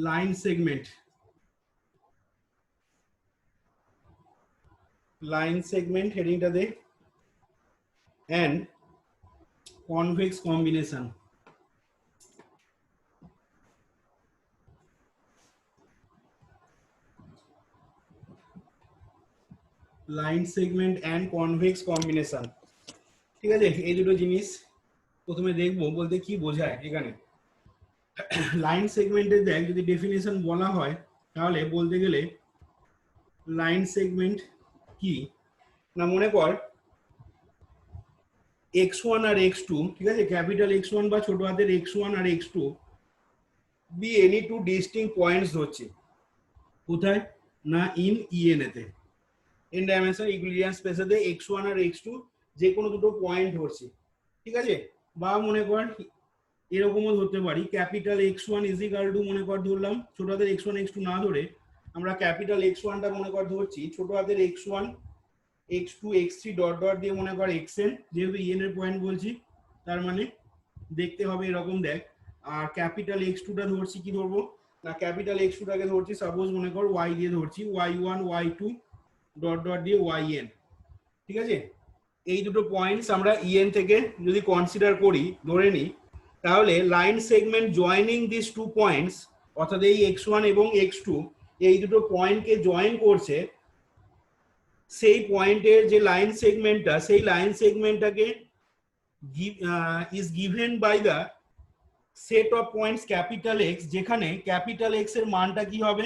Line segment, line segment হেডিংটা দে, and convex combination. Line segment and convex combination, ঠিক আছে? এই দুটো জিনিস প্রথমে দেখবো বলতে কি বোঝায় এখানে। লাইন সেগমেন্টের দেখ যদি ডেফিনেশন বলা হয় তাহলে বলতে গেলে লাইন সেগমেন্ট কি না, মনে কর x1 আর x2, ঠিক আছে, ক্যাপিটাল x1 বা ছোট হাতের x1 আর x2 be any two distinct points ধরছে, কোথায় না ইন ইএন এতে, ইন ডাইমেনশন ইকুইলিব্রিয়াম স্পেসেতে x1 আর x2 যে কোনো দুটো পয়েন্ট ধরছে, ঠিক আছে? বা মনে কর এরকমও ধরতে পারি, capital x1 is equal two মনে কর ধরলাম ছোট হাতের x1 x2 না ধরে আমরা ক্যাপিটাল x1 টা মনে কর ধরছি, ছোট হাতের x1 x2 x3 dot dot দিয়ে মনে কর xn, যেহেতু en এর পয়েন্ট বলছি তার মানে দেখতে হবে এরকম দেখ। আর ক্যাপিটাল x2 টা ধরছি, কি ধরবো না ক্যাপিটাল x2 টাকে ধরছি সাপোজ মনে কর y দিয়ে ধরছি, y1 y2 ডট ডট দিয়ে yn, ঠিক আছে? এই দুটো পয়েন্টস আমরা en থেকে যদি কনসিডার করি, ধরে নিই, তাহলে line segment joining this two points, অর্থাৎ এই x1 এবং x2 এই দুটো পয়েন্টকে জয়েন করছে, সেই পয়েন্টের যে লাইন সেগমেন্টটা, সেই লাইন সেগমেন্টটাকে is given by the set of points capital X, যেখানে ক্যাপিটাল এক্স এর মানটা কি হবে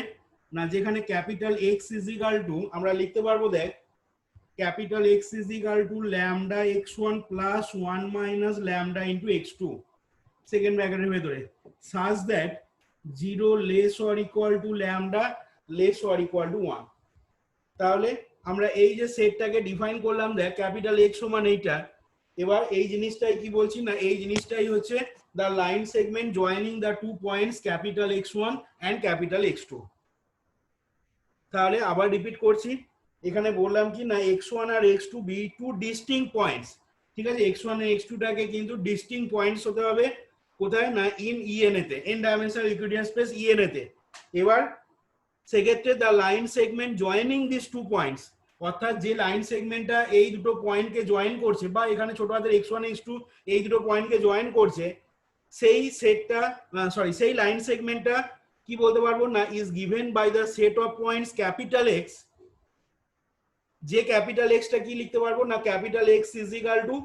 না, যেখানে capital X is equal to আমরা লিখতে পারবো দেখ capital X is equal to lambda x1 plus 1 minus lambda into x2 second ব্র্যাকেটের ভেতরে, such that 0 less or equal to lambda less or equal to 1। তাহলে আমরা এই যে সেটটাকে ডিফাইন করলাম দেখ ক্যাপিটাল এক্স সমান এইটা, এবার এই জিনিসটাই কি বলছি না, এই জিনিসটাই হচ্ছে the line segment joining the two points capital x1 and capital x2। তাহলে আবার রিপিট করছি, এখানে বললাম কি না x1 আর x2 be two distinct points, ঠিক আছে? x1 আর x2 টাকে কিন্তু ডিস্টিংক্ট পয়েন্টস হতে হবে, কোথায় না ইন ইএন এতে, in dimensional equilibrium space E n এতে। এবার সেক্ষেত্রে the line segment joining this two points, অর্থাৎ যে লাইন সেগমেন্টটা এই দুটো পয়েন্টকে জয়েন করছে, বা এখানে ছোট হাতের x1 x2 এই দুটো পয়েন্টকে জয়েন করছে, সেই সেটটা সেই লাইন সেগমেন্টটা কি বলতে পারবো না is given by the set of points capital X, যে ক্যাপিটাল এক্সটা কি লিখতে পারবো না capital X is equal to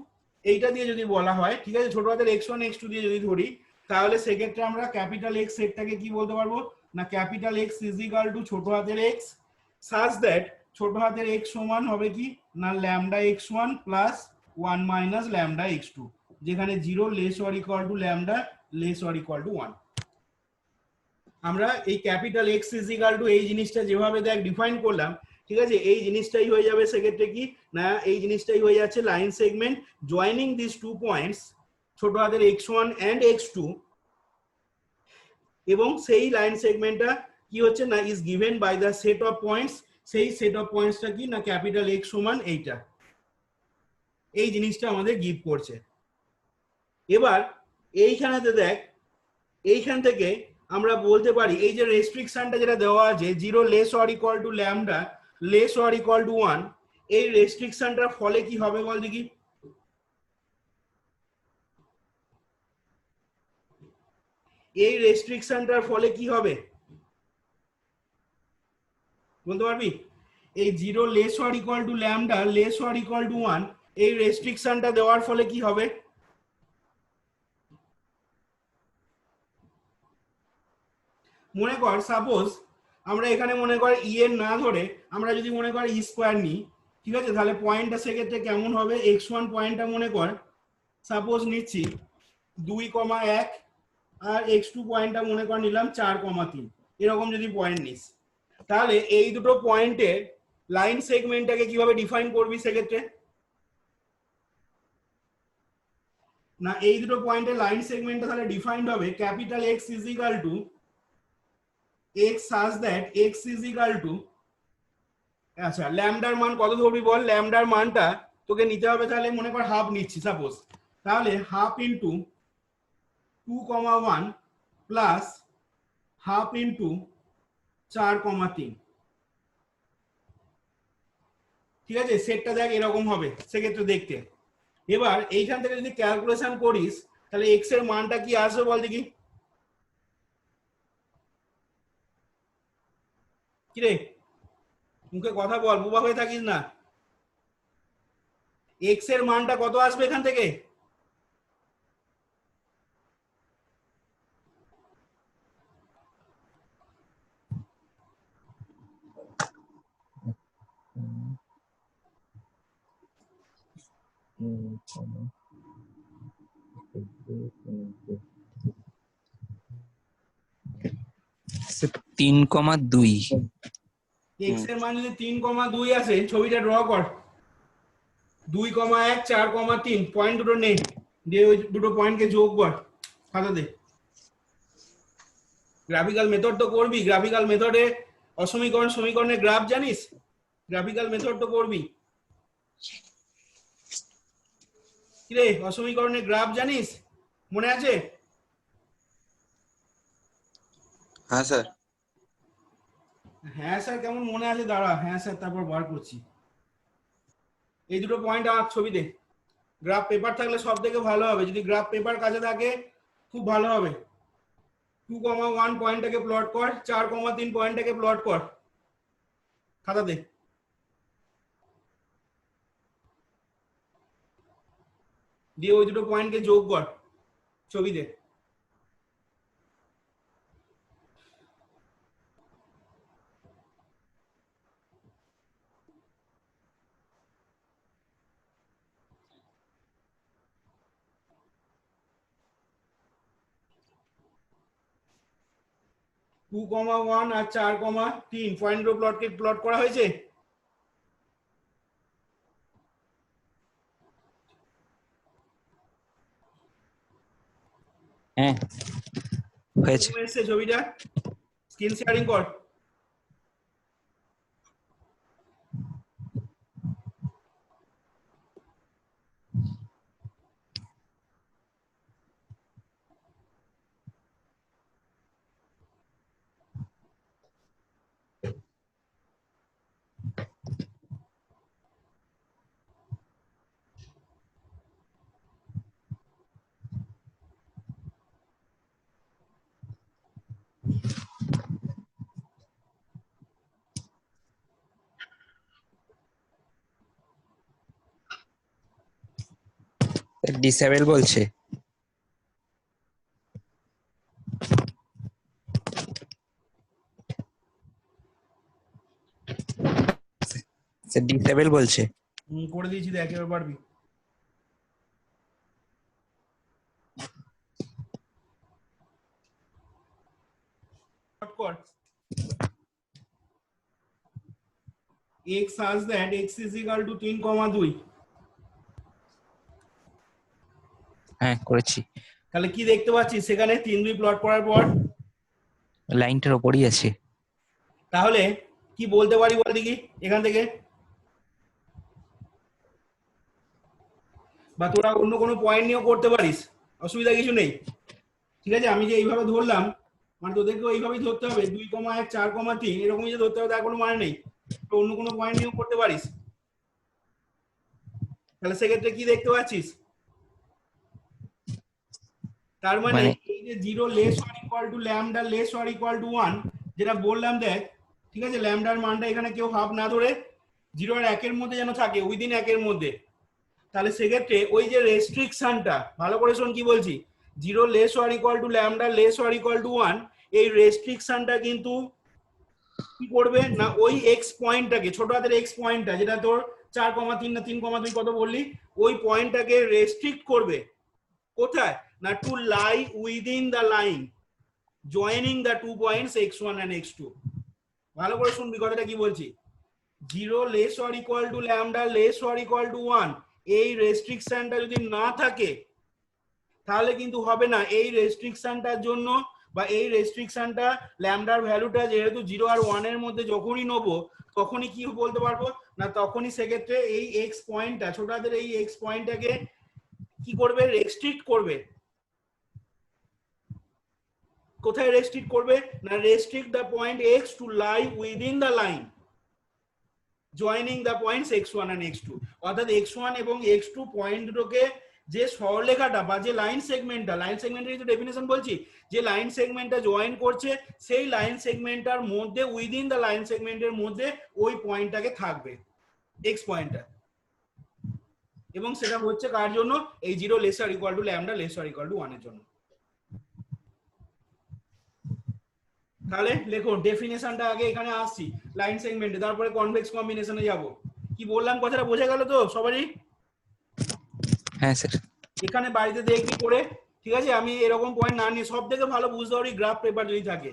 এইটা দিয়ে যদি বলা হয়, ঠিক আছে, ছোট হাতের x1 x2 দিয়ে যদি ধরি, তাহলে সেক্ষেত্রে আমরা ক্যাপিটাল এক্স সেটটাকে কি বলতে পারবো না capital X is equal two ছোট হাতের এক্স, সাচ দ্যাট ছোট হাতের এক্স সমান হবে কি না lambda x1 plus 1 minus lambda x2, যেখানে 0 less or equal to lambda less or equal to 1। আমরা এই capital X is equal two এই জিনিসটা যেভাবে দেখ ডিফাইন করলাম, ঠিক আছে, এই জিনিসটাই হয়ে যাবে সেক্ষেত্রে কি না এই জিনিসটাই হয়ে যাচ্ছে line segment joining this two points ছোট হাতের x1 এন্ড x2, এবং সেই লাইন সেগমেন্টটা কি হচ্ছে না is given by the set of points, সেই সেট অফ পয়েন্টসটা কি না ক্যাপিটাল এক্স সমান এইটা, এই জিনিসটা আমাদের গিভ করছে। এবার এইখানেতে দেখ, এইখান থেকে আমরা বলতে পারি এই যে রেস্ট্রিকশনটা যেটা দেওয়া আছে 0 less or equal to lambda less or equal to 1, এই রেস্ট্রিকশনটার ফলে কি হবে বল দেখি, এই রেস্ট্রিকশনটার ফলে কি হবে বলতে পারবি? এই 0 less or equal to lambda less or equal to 1 এই রেস্ট্রিকশনটা দেওয়ার ফলে কি হবে? মনে কর সাপোজ আমরা এখানে মনে কর ই এর না ধরে আমরা যদি মনে কর ই স্কোয়ার নিই, ঠিক আছে, তাহলে পয়েন্টটা সেক্ষেত্রে কেমন হবে, x1 পয়েন্টটা মনে কর সাপোজ নিচ্ছি 2,1 আর x2 পয়েন্টটা মনে কর নিলাম 4,3, এরকম যদি পয়েন্ট নিস, তাহলে এই দুটো পয়েন্টের লাইন সেগমেন্টটাকে কিভাবে ডিফাইন করবি সেক্ষেত্রে না এই দুটো পয়েন্টের লাইন সেগমেন্টটা তাহলে ডিফাইন্ড হবে capital X is equal two x such that x is equal to, আচ্ছা ল্যামডার মান কত ধরবি বল, ল্যামডার মানটা তোকে নিতে হবে, তাহলে মনে কর হাফ নিচ্ছি সাপোজ, তাহলে half into 2,1 plus half into 4,3। ঠিক আছে, সেটটা দেখ এরকম হবে সেক্ষেত্রে দেখতে। এবার এইখান থেকে যদি ক্যালকুলেশন করিস তাহলে এক্স এর মানটা কি আসবে বল দেখি। কিরে মুখে কথা বল, বোবা হয়ে থাকিস না। এক্স এর মানটা কত আসবে এখান থেকে? স্যার 3,2। এক্স এর মান যদি 3,2 আসে ছবিটা ড্র কর। 2,1 4,3 পয়েন্ট দুটো নেই, দিয়ে ওই দুটো পয়েন্টকে যোগ কর খাতাতে। গ্রাফিক্যাল মেথড তো করবি, গ্রাফিক্যাল মেথডে অসমীকরণ সমীকরণের গ্রাফ জানিস? গ্রাফিক্যাল মেথড তো করবি। কিরে অসমীকরণের গ্রাফ জানিস, মনে আছে? হ্যাঁ স্যার। হ্যাঁ স্যার কেমন মনে আছে, দাঁড়া হ্যাঁ স্যার তারপর বার করছি। এই দুটো পয়েন্ট আমার ছবিতে, গ্রাফ পেপার থাকলে সব থেকে ভালো হবে, যদি গ্রাফ পেপার কাছে থাকে খুব ভালো হবে। 2,1 পয়েন্টটাকে প্লট কর, 4,3 পয়েন্টটাকে প্লট কর খাতাতে। দিয়ে ওই দুটো পয়েন্টকে যোগ কর ছবিতে। টু কমা ওয়ান আর 4,3 পয়েন্ট প্লট করা হয়েছে। হ্যাঁ হয়েছে। এসছে ছবিটা, স্ক্রিন শেয়ারিং কর। ডিসেবল বলছে। স্যার ডিসেবল বলছে। করে দিয়েছি, দেখ এবার পারবি। কর x such that x is equal to 3,2। হ্যাঁ করেছি। তাহলে কি দেখতে পাচ্ছিস সেখানে 3,2 প্লট করার পর? লাইনটার ওপরই আছে। তাহলে কি বলতে পারি বল দেখি এখান থেকে, বা তোরা অন্য কোনো পয়েন্ট নিয়েও করতে পারিস, অসুবিধা কিছু নেই। ঠিক আছে, আমি যে এইভাবে ধরলাম মানে তোদেরকেও এইভাবেই ধরতে হবে, 2,1 4,3 এরকমই যে ধরতে হবে তার কোনো মানে নেই, তো অন্য কোনো পয়েন্ট নিয়েও করতে পারিস। তাহলে সেক্ষেত্রে কি দেখতে পাচ্ছিস, তার মানে এই যে 0 less or equal to lambda less or equal to 1 যেটা বললাম দেখ, ঠিক আছে, ল্যামডার মানটা এখানে কেউ হাফ না ধরে 0 আর 1 এর মধ্যে যেন থাকে, উইদিন 1 এর মধ্যে। তাহলে সেক্ষেত্রে ওই যে রেস্ট্রিকশনটা ভালো করে শোন কি বলছি, 0 less or equal to lambda less or equal to 1, এই রেস্ট্রিকশনটা কিন্তু কি করবে না, ওই এক্স পয়েন্টটাকে, ছোট হাতের এক্স পয়েন্টটা যেটা তোর 4,3 না 3,2 কত বললি, ওই পয়েন্টটাকে রেস্ট্রিক্ট করবে কোথায় না, to lie within the line joining the 2 points x1 and x2। ভালো করে শুনবি কথাটা কি বলছি, 0 less or equal to lambda less or equal to 1 এই রেস্ট্রিকশনটা যদি না থাকে তাহলে কিন্তু হবে না। এই রেস্ট্রিকশনটার জন্য বা এই রেস্ট্রিকশনটা ল্যামডার ভ্যালুটা যেহেতু 0 আর 1 এর মধ্যে যখনই নেবো তখনই কি বলতে পারবো না, তখনই সেক্ষেত্রে এই এক্স পয়েন্টটা, ছোট হাতের এই এক্স পয়েন্টটাকে কি করবে, রেস্ট্রিক্ট করবে। কোথায় রেস্ট্রিক্ট করবে না restrict the point x to lie within the line joining the points x1 and x2, অর্থাৎ x1 এবং x2 পয়েন্ট দুটোকে যে সরলরেখাটা বা যে লাইন সেগমেন্টের যে ডেফিনেশন বলছি, যে লাইন সেগমেন্টটা জয়েন করছে সেই লাইন সেগমেন্টটার মধ্যে উইদিন দ্য লাইন সেগমেন্টের মধ্যে ওই পয়েন্টটাকে থাকবে x পয়েন্টটা, এবং সেটা হচ্ছে কার জন্য এই 0 laser equal to lambda laser equal to 1 এর জন্য। তাহলে লেখো ডেফিনেশনটা আগে এখানে আসছি লাইন সেগমেন্টে, তারপরে কনভেক্স কম্বিনেশনে যাব। কি বললাম কথাটা বোঝা গেল তো সবারই? হ্যাঁ স্যার। এখানে বাড়িতে দেখবি করে, ঠিক আছে? আমি এরকম পয়েন্ট না নিয়ে সব থেকে ভালো বুঝতে পারি গ্রাফ পেপার যদি থাকে,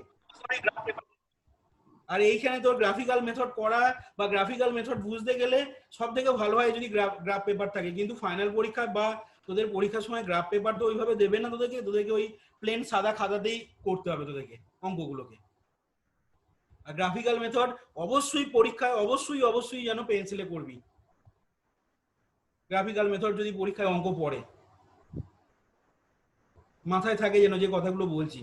আর এইখানে তোর গ্রাফিক্যাল মেথড করা বা গ্রাফিক্যাল মেথড বুঝতে গেলে সব থেকে ভালো হয় যদি গ্রাফ পেপার থাকে। কিন্তু ফাইনাল পরীক্ষা বা তোদের পরীক্ষার সময় গ্রাফ পেপার তো ওইভাবে দেবে না তোদেরকে ওই প্লেন সাদা খাতাতেই করতে হবে তোদেরকে অঙ্কগুলোকে। আর গ্রাফিক্যাল মেথড অবশ্যই পরীক্ষায় অবশ্যই যেন পেন্সিলে করবি। গ্রাফিক্যাল মেথড যদি পরীক্ষায় অঙ্ক পড়ে মাথায় থাকে যেন যে কথাগুলো বলছি,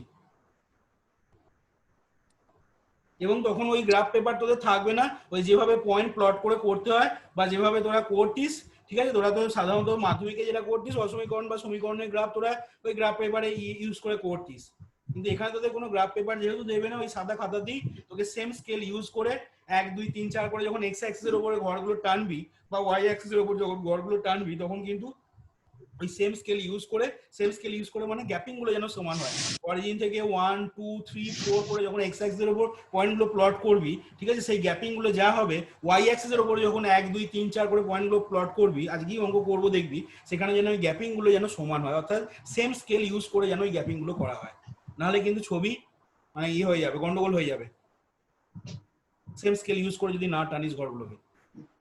এবং তখন ওই গ্রাফ পেপার তোদের থাকবে না, ওই যেভাবে পয়েন্ট প্লট করে করতে হয় বা যেভাবে তোরা করতিস, ঠিক আছে? তোরা তো সাধারণত মাধ্যমিকে যেটা করতিস অসমীকরণ বা সমীকরণের গ্রাফ তোরা ওই গ্রাফ পেপারে ইউজ করে করতিস, কিন্তু এখানে তোদের কোনো গ্রাফ পেপার যেহেতু দেবে না, ওই সাদা খাতাতেই তোকে সেম স্কেল ইউজ করে 1 2 3 4 করে যখন এক্স অ্যাক্সিসের উপরে ঘরগুলো টানবি বা ওয়াই অ্যাক্সিসের উপর যখন ঘরগুলো টানবি তখন কিন্তু ওই সেম স্কেল ইউজ করে মানে গ্যাপিং গুলো যেন সমান হয়। অরিজিন থেকে 1 2 3 4 করে যখন এক্স অ্যাক্সিসের উপর পয়েন্টগুলো প্লট করবি, ঠিক আছে, সেই গ্যাপিং গুলো যা হবে ওয়াই অ্যাক্সিসের উপর যখন 1 2 3 4 করে পয়েন্টগুলো প্লট করবি, আজকেই অঙ্ক করবো দেখবি, সেখানে যেন ওই গ্যাপিং গুলো যেন সমান হয়, অর্থাৎ সেম স্কেল ইউজ করে যেন ওই গ্যাপিং গুলো করা হয়, নাহলে কিন্তু ছবি মানে হয়ে যাবে, গন্ডগোল হয়ে যাবে। সেম স্কেল ইউজ করে যদি না টানিস ঘরগুলোকে।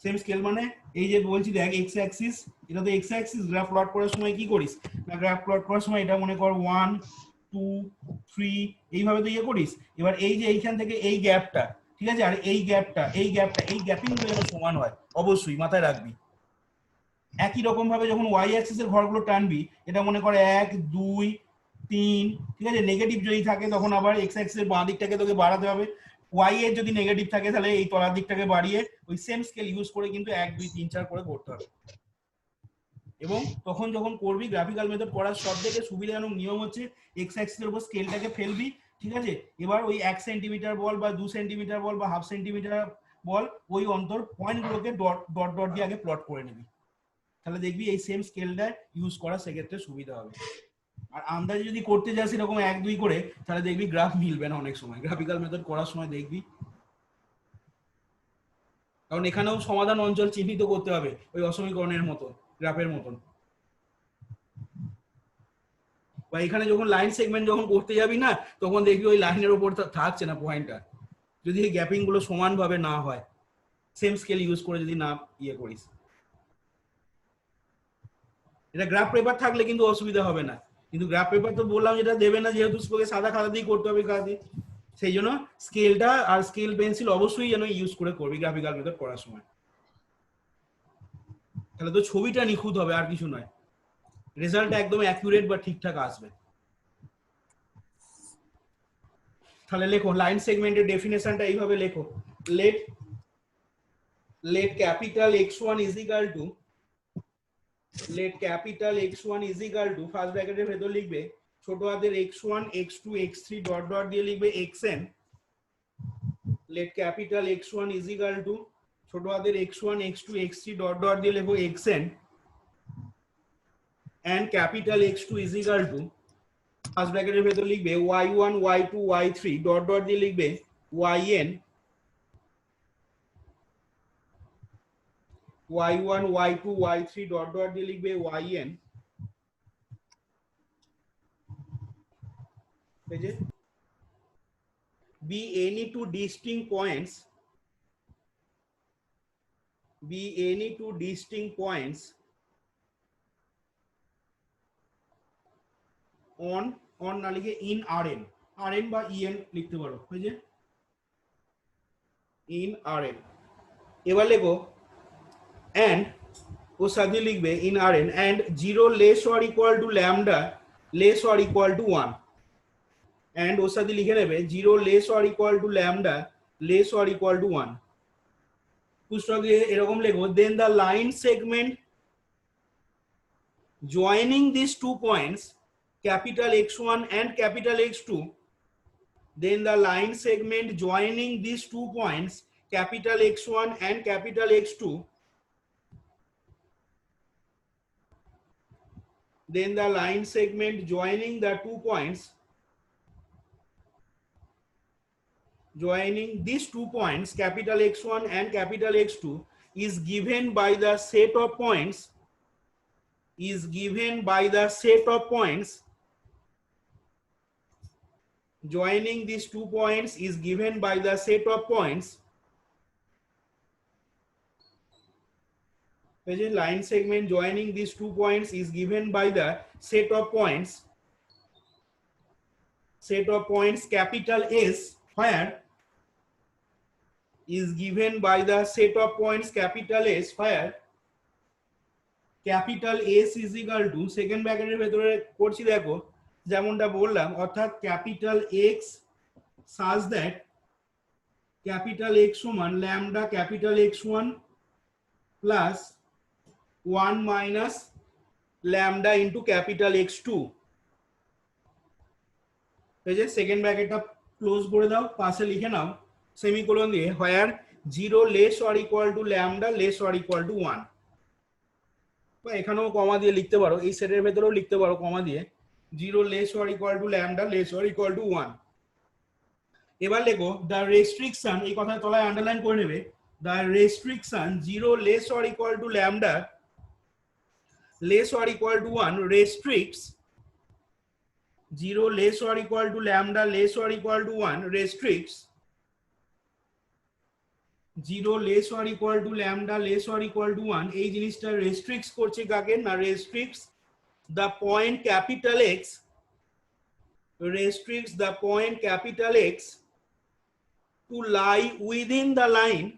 সেম স্কেল মানে এই যে বলছি দেখ এক্স অ্যাক্সিস, এটা তো এক্স অ্যাক্সিস, গ্রাফ প্লট করার সময় কি করিস না, গ্রাফ প্লট করার সময় এটা মনে কর 1 2 3 এইভাবে তো করিস। এবার এই যে এইখান থেকে এই গ্যাপটা, ঠিক আছে, আর এই গ্যাপিং গুলো যেন সমান হয়, অবশ্যই মাথায় রাখবি। একই রকম ভাবে যখন ওয়াই অ্যাক্সিসের ঘরগুলো টানবি, এটা মনে করে 1 2 3, ঠিক আছে, নেগেটিভ যদি থাকে তখন আবার এক্স অ্যাক্সিসের বাঁ দিকটাকে তোকে বাড়াতে হবে, ওয়াই এর যদি নেগেটিভ থাকে তাহলে এই তলার দিকটাকে বাড়িয়ে ওই সেম স্কেল ইউজ করে কিন্তু 1 2 3 4 করে করতে হবে। এবং তখন যখন করবি গ্রাফিক্যাল মেথড করার সব থেকে সুবিধাজনক নিয়ম হচ্ছে এক্স অ্যাক্সিসের উপর স্কেলটাকে ফেলবি, ঠিক আছে, এবার ওই 1 সেন্টিমিটার বল বা 2 সেন্টিমিটার বল বা হাফ সেন্টিমিটার বল ওই অন্তর পয়েন্টগুলোকে ডট ডট ডট দিয়ে আগে প্লট করে নিবি, তাহলে দেখবি এই সেম স্কেলটা ইউজ করা সেক্ষেত্রে সুবিধা হবে। আর আন্দাজে যদি করতে যাস এরকম 1 2 করে, তাহলে দেখবি গ্রাফ মিলবে না অনেক সময় গ্রাফিক্যাল মেথড করার সময় দেখবি, কারণ এখানেও সমাধান অঞ্চল চিহ্নিত করতে হবে ওই অসমীকরণের মতো, গ্রাফের মতন। বা এখানে যখন লাইন সেগমেন্ট যখন করতে যাবি না, তখন দেখবি ওই লাইনের উপর থাকছে না পয়েন্টটা, যদি এই গ্যাপিং গুলো সমানভাবে না হয়, সেম স্কেল ইউজ করে যদি না করিস। এটা গ্রাফ পেপার থাকলে কিন্তু অসুবিধা হবে না, কিন্তু গ্রাফ পেপার তো বললাম যেটা দেবে না, যেহেতু সাদা খাতা দিয়ে করতে হবে কাজে, সেই জন্য স্কেলটা আর স্কেল পেন্সিল অবশ্যই যেন ইউজ করে করবি গ্রাফিক্যাল মেথড করার সময়, তাহলে তো ছবিটা নিখুঁত হবে আর কিছু নয়, রেজাল্টটা একদম অ্যাকুরেট বা ঠিকঠাক আসবে। তাহলে লেখো লাইন সেগমেন্টের ডেফিনেশনটা এইভাবে লেখো, let capital x1 is equal to first ব্র্যাকেটের ভেতর লিখবে ছোট হাতের x1 x2 x3 dot dot দিয়ে লিখবে xn, let capital x1 is equal to ছোট হাতের x1 x2 x3 dot dot দিয়ে লিখবো xn and capital x2 is equal to first ব্র্যাকেটের ভেতর লিখবে y1 y2 y3 dot dot দিয়ে লিখবে yn, y1 y2 y3 dot dot দিয়ে লিখবে yn, be any two distinct points on না লিখে in rn বা en লিখতে পারো, বুঝলে, in rn। এবার লেখো and ওর সাথে লিখবে in rn and 0 less or equal to lambda less or equal to 1, and ওর সাথে লিখে নেবে 0 less or equal to lambda less or equal to 1। পুস্তকে এরকম লেখো then the line segment joining these 2 points capital X1 and capital X2, then the line segment joining these 2 points capital X1 and capital X2, then the line segment joining the 2 points joining these 2 points capital X1 and capital X2 is given by the set of points joining these 2 points is given by the set of points. The line segment joining these 2 points is given by the set of points capital S, where is given by the set of points capital S, where capital S is equal to second ব্র্যাকেটের ভেতরে করছি দেখো যেমনটা বললাম, অর্থাৎ capital X such that capital X সমান lambda capital X1 plus 1 minus lambda into capital X2। এই যে সেকেন্ড ব্র্যাকেটটা ক্লোজ করে দাও, পাশে লিখে নাও সেমিকোলন দিয়ে হোয়ার 0 less or equal to lambda less or equal to 1, বা এখানেও কমা দিয়ে লিখতে পারো, এই সেটের ভেতরেও লিখতে পারো কমা দিয়ে 0 less or equal to lambda less or equal to 1। এবার লেখো দ্য রেস্ট্রিকশন, এই কথার তলায় আন্ডারলাইন করে নেবে, the restriction 0 less or equal to lambda less or equal to 1 restricts 0 less or equal to lambda less or equal to 1 restricts 0 less or equal to lambda less or equal to 1 এই জিনিসটা restricts করছে কাকে না, restricts the point capital X, restricts the point capital X to lie within the line,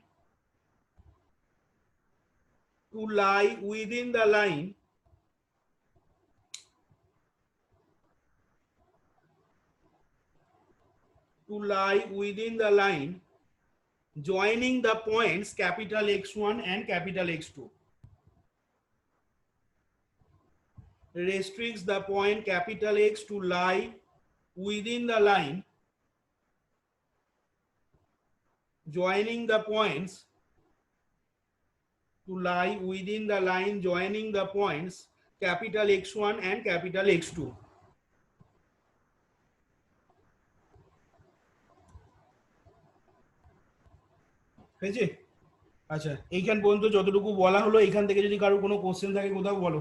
to lie within the line joining the points capital X1 and capital X2, restricts the point capital X to lie within the line joining the points joining the points capital X1 and capital X2। হয়েছে? আচ্ছা এইখান পর্যন্ত যতটুকু বলা হলো, এখান থেকে যদি কারো কোনো কোশ্চেন থাকে কোথাও বলো।